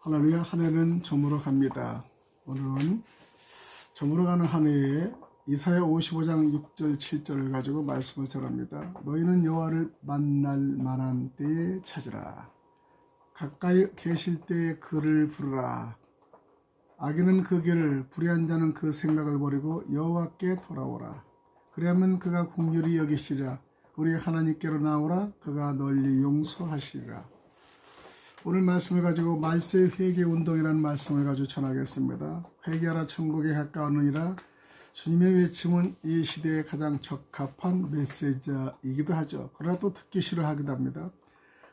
할렐루야. 한 해는 저물어 갑니다. 오늘은 저물어 가는 한 해에 이사야 55장 6절 7절을 가지고 말씀을 전합니다. 너희는 여호와를 만날 만한 때에 찾으라. 가까이 계실 때에 그를 부르라. 악인은 그 길을, 불의한 자는 그 생각을 버리고 여호와께 돌아오라. 그리하면 그가 긍휼히 여기시리라. 우리 하나님께로 나오라. 그가 널리 용서하시리라. 오늘 말씀을 가지고 말세 회개 운동이라는 말씀을 가지고 전하겠습니다. 회개하라 천국에 가까우느니라. 주님의 외침은 이 시대에 가장 적합한 메시지이기도 하죠. 그러나 또 듣기 싫어하기도 합니다.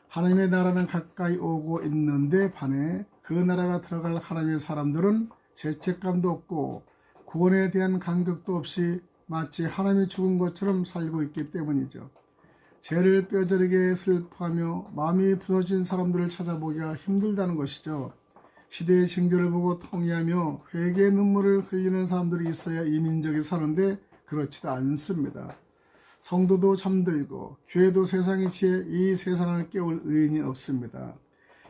하나님의 나라는 가까이 오고 있는데 반해 그 나라가 들어갈 하나님의 사람들은 죄책감도 없고 구원에 대한 감격도 없이 마치 하나님이 죽은 것처럼 살고 있기 때문이죠. 죄를 뼈저리게 슬퍼하며 마음이 부서진 사람들을 찾아보기가 힘들다는 것이죠. 시대의 징조를 보고 통회하며 회개의 눈물을 흘리는 사람들이 있어야 이 민족이 사는데 그렇지도 않습니다. 성도도 잠들고 교회도 세상에 취해 이 세상을 깨울 의인이 없습니다.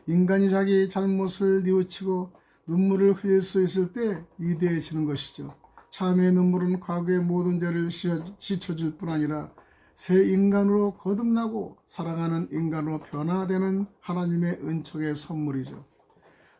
인간이 자기 잘못을 뉘우치고 눈물을 흘릴 수 있을 때 위대해지는 것이죠. 참의 눈물은 과거의 모든 죄를 씻어줄 뿐 아니라 새 인간으로 거듭나고 사랑하는 인간으로 변화되는 하나님의 은총의 선물이죠.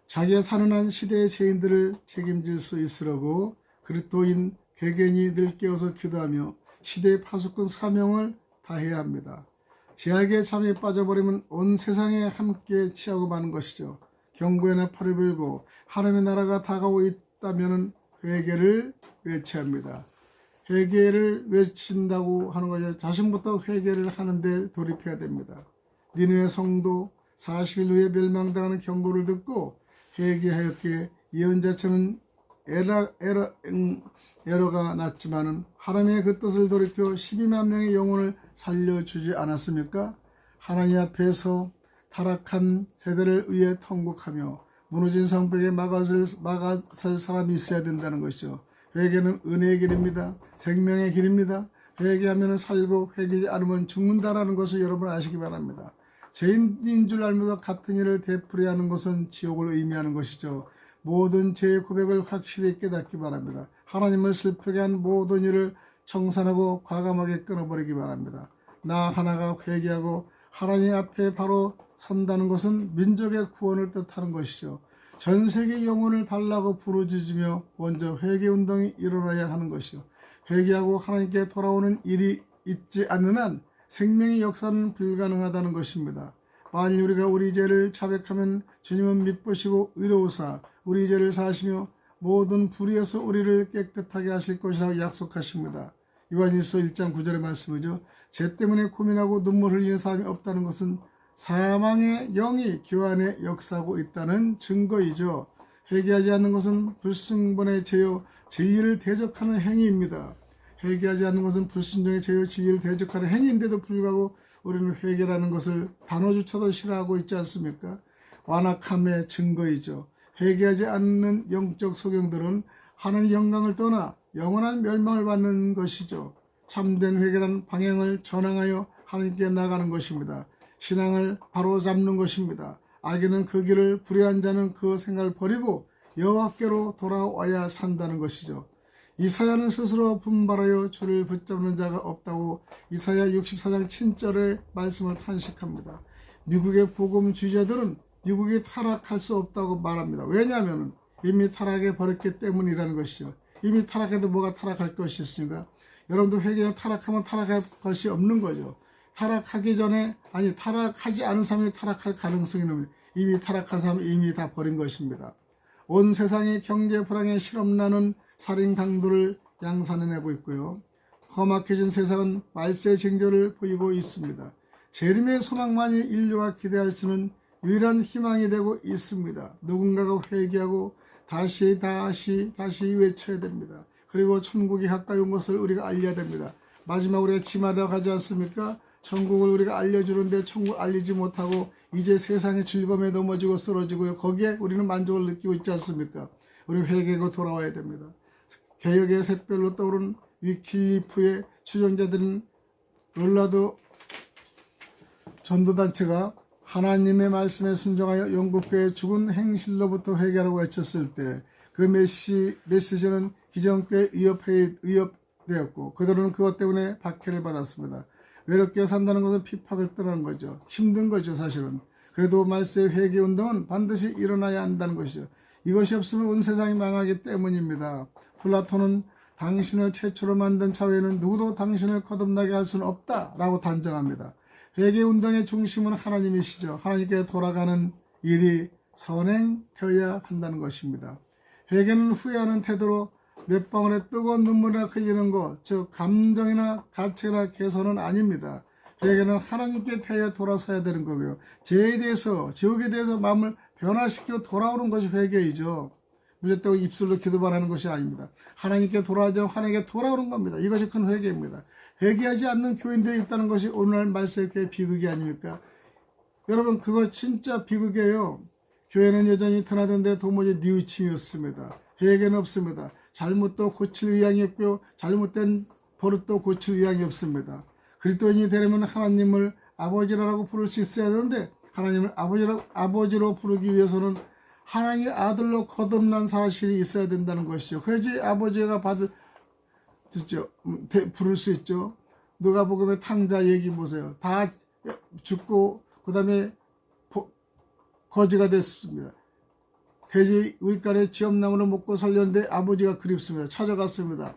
자기가 사는 한 시대의 죄인들을 책임질 수 있으려고 그리스도인 개개인이 늘 깨어서 기도하며 시대의 파수꾼 사명을 다해야 합니다. 죄악의 잠에 빠져버리면 온 세상에 함께 취하고 마는 것이죠. 경고의 나팔을 불고 하나님의 나라가 다가오고 있다면 회개를 외쳐야 합니다. 회개를 외친다고 하는 것이 자신부터 회개를 하는데 돌입해야 됩니다. 니느웨 성도 40일 후에 멸망당하는 경고를 듣고 회개하였기에 예언자처럼 에러가 났지만은 하나님의 그 뜻을 돌이켜 12만 명의 영혼을 살려주지 않았습니까? 하나님 앞에서 타락한 세대를 위해 통곡하며 무너진 성벽에 막아설 사람이 있어야 된다는 것이죠. 회개는 은혜의 길입니다. 생명의 길입니다. 회개하면 살고 회개하지 않으면 죽는다라는 것을 여러분 아시기 바랍니다. 죄인인 줄 알면서 같은 일을 되풀이하는 것은 지옥을 의미하는 것이죠. 모든 죄의 고백을 확실히 깨닫기 바랍니다. 하나님을 슬프게 한 모든 일을 청산하고 과감하게 끊어버리기 바랍니다. 나 하나가 회개하고 하나님 앞에 바로 선다는 것은 민족의 구원을 뜻하는 것이죠. 전 세계 영혼을 달라고 부르짖으며 먼저 회개운동이 일어나야 하는 것이요. 회개하고 하나님께 돌아오는 일이 있지 않는 한 생명의 역사는 불가능하다는 것입니다. 만일 우리가 우리 죄를 자백하면 주님은 미쁘시고 의로우사 우리 죄를 사하시며 모든 불의에서 우리를 깨끗하게 하실 것이라고 약속하십니다. 요한일서 1장 9절의 말씀이죠. 죄 때문에 고민하고 눈물 흘리는 사람이 없다는 것은 사망의 영이 교환에 역사하고 있다는 증거이죠. 회개하지 않는 것은 불승분의 죄요 진리를 대적하는 행위입니다. 회개하지 않는 것은 불순종의 죄요 진리를 대적하는 행위인데도 불구하고 우리는 회개라는 것을 단어조차도 싫어하고 있지 않습니까? 완악함의 증거이죠. 회개하지 않는 영적 소경들은 하나님의 영광을 떠나 영원한 멸망을 받는 것이죠. 참된 회개란 방향을 전향하여 하나님께 나가는 것입니다. 신앙을 바로잡는 것입니다. 악인은 그 길을, 불의한 자는 그 생각을 버리고 여호와께로 돌아와야 산다는 것이죠. 이사야는 스스로 분발하여 주를 붙잡는 자가 없다고 이사야 64장 7절의 말씀을 탄식합니다. 미국의 복음주의자들은 미국이 타락할 수 없다고 말합니다. 왜냐하면 이미 타락해 버렸기 때문이라는 것이죠. 이미 타락해도 뭐가 타락할 것이 있습니까? 여러분도 회개에 타락하면 타락할 것이 없는 거죠. 타락하기 전에 타락하지 않은 사람이 타락할 가능성이 있는 이미 타락한 사람은 이미 다 버린 것입니다. 온 세상의 경제 불황에 실업나는 살인 강도를 양산해내고 있고요. 험악해진 세상은 말세 징조를 보이고 있습니다. 재림의 소망만이 인류가 기대할 수 있는 유일한 희망이 되고 있습니다. 누군가가 회개하고 다시 외쳐야 됩니다. 그리고 천국이 가까이 온 것을 우리가 알려야 됩니다. 마지막 우리가 지마다고 하지 않습니까? 천국을 우리가 알려주는데 천국을 알리지 못하고 이제 세상의 즐거움에 넘어지고 쓰러지고요. 거기에 우리는 만족을 느끼고 있지 않습니까? 우리는 회개하고 돌아와야 됩니다. 개혁의 샛별로 떠오른 위클리프의 추종자들은 롤라도 전도단체가 하나님의 말씀에 순종하여 영국교회 죽은 행실로부터 회개하라고 외쳤을 때 그 메시지는 기존교회에 위협되었고 그들은 그것 때문에 박해를 받았습니다. 외롭게 산다는 것은 핍박을 떠나는 거죠. 힘든 거죠, 사실은. 그래도 말세의 회개운동은 반드시 일어나야 한다는 것이죠. 이것이 없으면 온 세상이 망하기 때문입니다. 플라톤은 당신을 최초로 만든 자외에는 누구도 당신을 거듭나게 할 수는 없다라고 단정합니다. 회개운동의 중심은 하나님이시죠. 하나님께 돌아가는 일이 선행되어야 한다는 것입니다. 회개는 후회하는 태도로 몇 방울의 뜨거운 눈물이나 흘리는 것, 즉 감정이나 가책이나 개선은 아닙니다. 회개는 하나님께 대해 돌아서야 되는 거고요. 죄에 대해서, 지옥에 대해서 마음을 변화시켜 돌아오는 것이 회개이죠. 무조건 입술로 기도만 하는 것이 아닙니다. 하나님께 돌아오자 하나님께 돌아오는 겁니다. 이것이 큰 회개입니다. 회개하지 않는 교인들이 있다는 것이 오늘날 말세의 교회 비극이 아닙니까? 여러분, 그거 진짜 비극이에요. 교회는 여전히 드나든데 도무지 뉘우침이었습니다. 회개는 없습니다. 잘못도 고칠 의향이 없고요. 잘못된 버릇도 고칠 의향이 없습니다. 그리스도인이 되려면 하나님을 아버지라고 부를 수 있어야 되는데 하나님을 아버지로 부르기 위해서는 하나님의 아들로 거듭난 사실이 있어야 된다는 것이죠. 그래야지 아버지가 부를 수 있죠. 누가복음의 탕자 얘기 보세요. 다 죽고 그 다음에 거지가 됐습니다. 돼지 우리간에 지엄나무를 먹고 살렸는데 아버지가 그립습니다. 찾아갔습니다.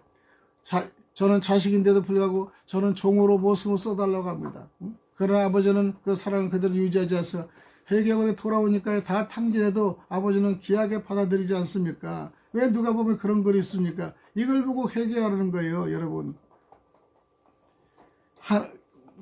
저는 자식인데도 불구하고 저는 종으로 모습을 써달라고 합니다. 그러나 아버지는 그 사랑을 그대로 유지하지 않아서 회개원에 돌아오니까 다 탕진해도 아버지는 귀하게 받아들이지 않습니까? 왜 누가 보면 그런 글이 있습니까? 이걸 보고 회개하라는 거예요, 여러분.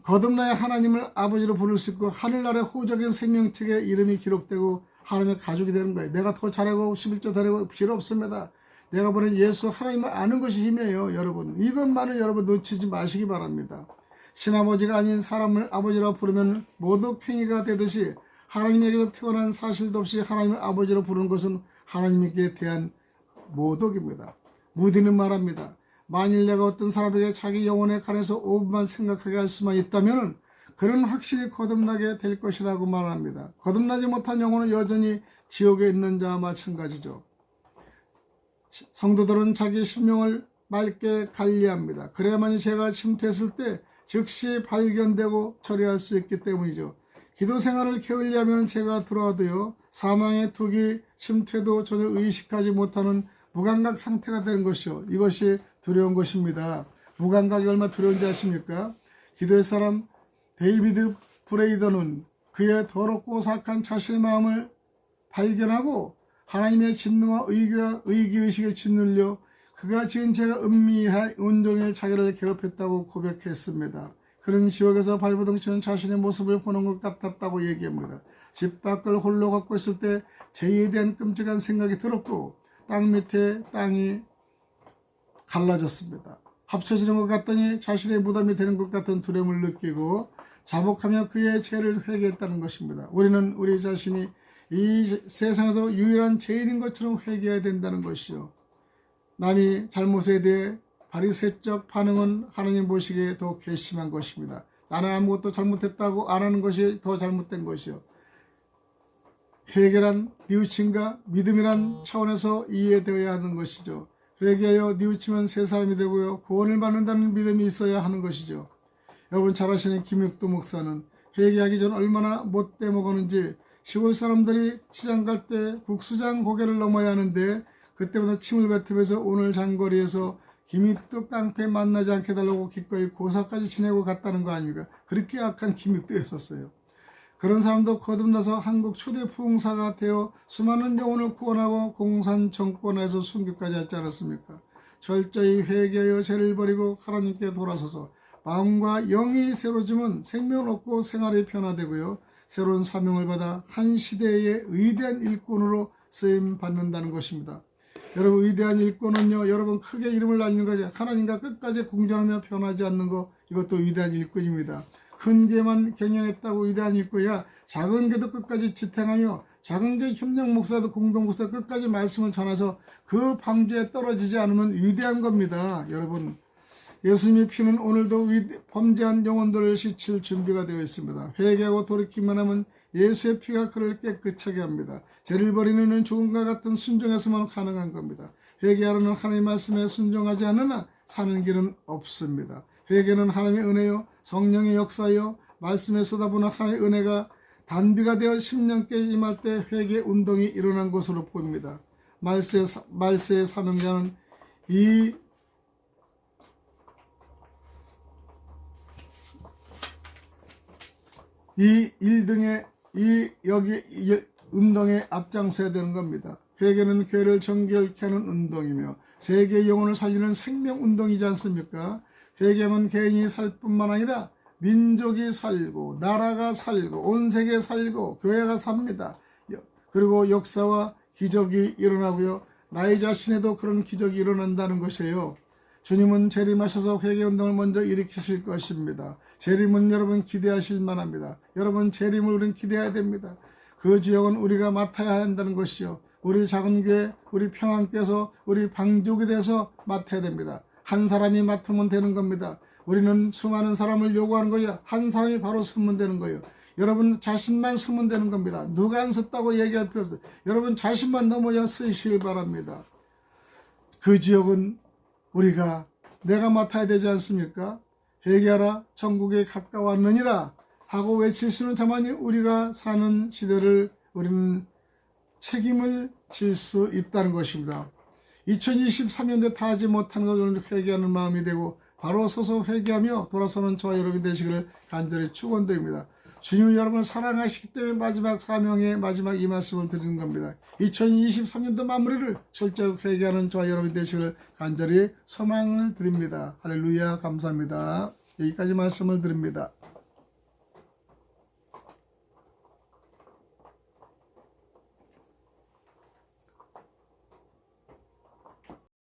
거듭나야 하나님을 아버지로 부를 수 있고 하늘나라의 호적인 생명책에 이름이 기록되고 하나님의 가족이 되는 거예요. 내가 더 잘하고 11조 잘하고 필요 없습니다. 내가 보낸 예수 하나님을 아는 것이 힘이에요, 여러분. 이것만을 여러분 놓치지 마시기 바랍니다. 신아버지가 아닌 사람을 아버지라고 부르면 모독행위가 되듯이 하나님에게서 태어난 사실도 없이 하나님을 아버지로 부르는 것은 하나님께 대한 모독입니다. 무디는 말합니다. 만일 내가 어떤 사람에게 자기 영혼에 관해서 5분만 생각하게 할 수만 있다면 그는 확실히 거듭나게 될 것이라고 말합니다. 거듭나지 못한 영혼은 여전히 지옥에 있는 자와 마찬가지죠. 성도들은 자기 심령을 맑게 관리합니다. 그래야만이 죄가 침투했을 때 즉시 발견되고 처리할 수 있기 때문이죠. 기도 생활을 게을리하면 죄가 들어와도요, 사망의 둑이 침투해도 전혀 의식하지 못하는 무감각 상태가 되는 것이요. 이것이 두려운 것입니다. 무감각이 얼마나 두려운지 아십니까? 기도의 사람 데이비드 브레이더는 그의 더럽고 사악한 자신의 마음을 발견하고 하나님의 진노와 의기의식에 짓눌려 그가 지은 죄가 은밀한 온종일 자기를 괴롭혔다고 고백했습니다. 그는 지옥에서 발버둥 치는 자신의 모습을 보는 것 같았다고 얘기합니다. 집 밖을 홀로 걷고 있을 때 죄에 대한 끔찍한 생각이 들었고 땅 밑에 땅이 갈라졌습니다. 합쳐지는 것 같더니 자신의 무덤이 되는 것 같은 두려움을 느끼고 자복하며 그의 죄를 회개했다는 것입니다. 우리는 우리 자신이 이 세상에서 유일한 죄인인 것처럼 회개해야 된다는 것이요. 남이 잘못에 대해 바리새적 반응은 하나님 보시기에 더 괘씸한 것입니다. 나는 아무것도 잘못했다고 안 하는 것이 더 잘못된 것이요. 회개란 뉘우침과 믿음이란 차원에서 이해되어야 하는 것이죠. 회개하여 뉘우치면 새 사람이 되고요. 구원을 받는다는 믿음이 있어야 하는 것이죠. 여러분 잘 아시는 김육도 목사는 회개하기 전 얼마나 못돼 먹었는지 시골 사람들이 시장 갈 때 국수장 고개를 넘어야 하는데 그때마다 침을 뱉으면서 오늘 장거리에서 김육도 깡패 만나지 않게 해달라고 기꺼이 고사까지 지내고 갔다는 거 아닙니까? 그렇게 악한 김육도였었어요. 그런 사람도 거듭나서 한국 초대 부흥사가 되어 수많은 영혼을 구원하고 공산 정권에서 순교까지 했지 않았습니까? 철저히 회개하여 죄를 버리고 하나님께 돌아서서 마음과 영이 새로워지면 생명을 얻고 생활이 변화되고요. 새로운 사명을 받아 한 시대의 위대한 일꾼으로 쓰임 받는다는 것입니다. 여러분 위대한 일꾼은요, 여러분 크게 이름을 날리는 거죠. 하나님과 끝까지 공존하며 변하지 않는 거, 이것도 위대한 일꾼입니다. 큰 개만 경영했다고 위대한 일꾼이야. 작은 개도 끝까지 지탱하며 작은 개 협력 목사도 공동 목사 끝까지 말씀을 전해서 그 방주에 떨어지지 않으면 위대한 겁니다. 여러분 예수님의 피는 오늘도 범죄한 영혼들을 씻을 준비가 되어 있습니다. 회개하고 돌이키기만 하면 예수의 피가 그를 깨끗하게 합니다. 죄를 버리는 이는 죽음과 같은 순종에서만 가능한 겁니다. 회개하려는 하나님의 말씀에 순종하지 않으나 사는 길은 없습니다. 회개는 하나님의 은혜요, 성령의 역사요, 말씀에 쏟아부는 하나님의 은혜가 단비가 되어 10년께 임할 때 회개 운동이 일어난 것으로 보입니다. 말세에 사는 자는 이 운동에 앞장서야 되는 겁니다. 회개는 교회를 정결케 하는 운동이며 세계의 영혼을 살리는 생명운동이지 않습니까? 회개하면 개인이 살 뿐만 아니라 민족이 살고 나라가 살고 온 세계 살고 교회가 삽니다. 그리고 역사와 기적이 일어나고요. 나의 자신에도 그런 기적이 일어난다는 것이에요. 주님은 재림하셔서 회개운동을 먼저 일으키실 것입니다. 재림은 여러분 기대하실 만합니다. 여러분 재림을 우리는 기대해야 됩니다. 그 지역은 우리가 맡아야 한다는 것이요. 우리 작은 교회, 우리 평안교에서 우리 방족이 돼서 맡아야 됩니다. 한 사람이 맡으면 되는 겁니다. 우리는 수많은 사람을 요구하는 거예요. 한 사람이 바로 서면 되는 거예요. 여러분 자신만 서면 되는 겁니다. 누가 안 섰다고 얘기할 필요 없어요. 여러분 자신만 넘어야 서시길 바랍니다. 그 지역은 우리가 내가 맡아야 되지 않습니까? 회개하라 천국에 가까웠느니라 하고 외칠 수는 자만이 우리가 사는 시대를 우리는 책임을 질 수 있다는 것입니다. 2023년도에 다 하지 못한 것을 회개하는 마음이 되고 바로 서서 회개하며 돌아서는 저와 여러분이 되시기를 간절히 축원드립니다. 주님은 여러분을 사랑하시기 때문에 마지막 사명의 마지막 이 말씀을 드리는 겁니다. 2023년도 마무리를 철저히 회개하는 저와 여러분이 되시기를 간절히 소망을 드립니다. 할렐루야, 감사합니다. 여기까지 말씀을 드립니다.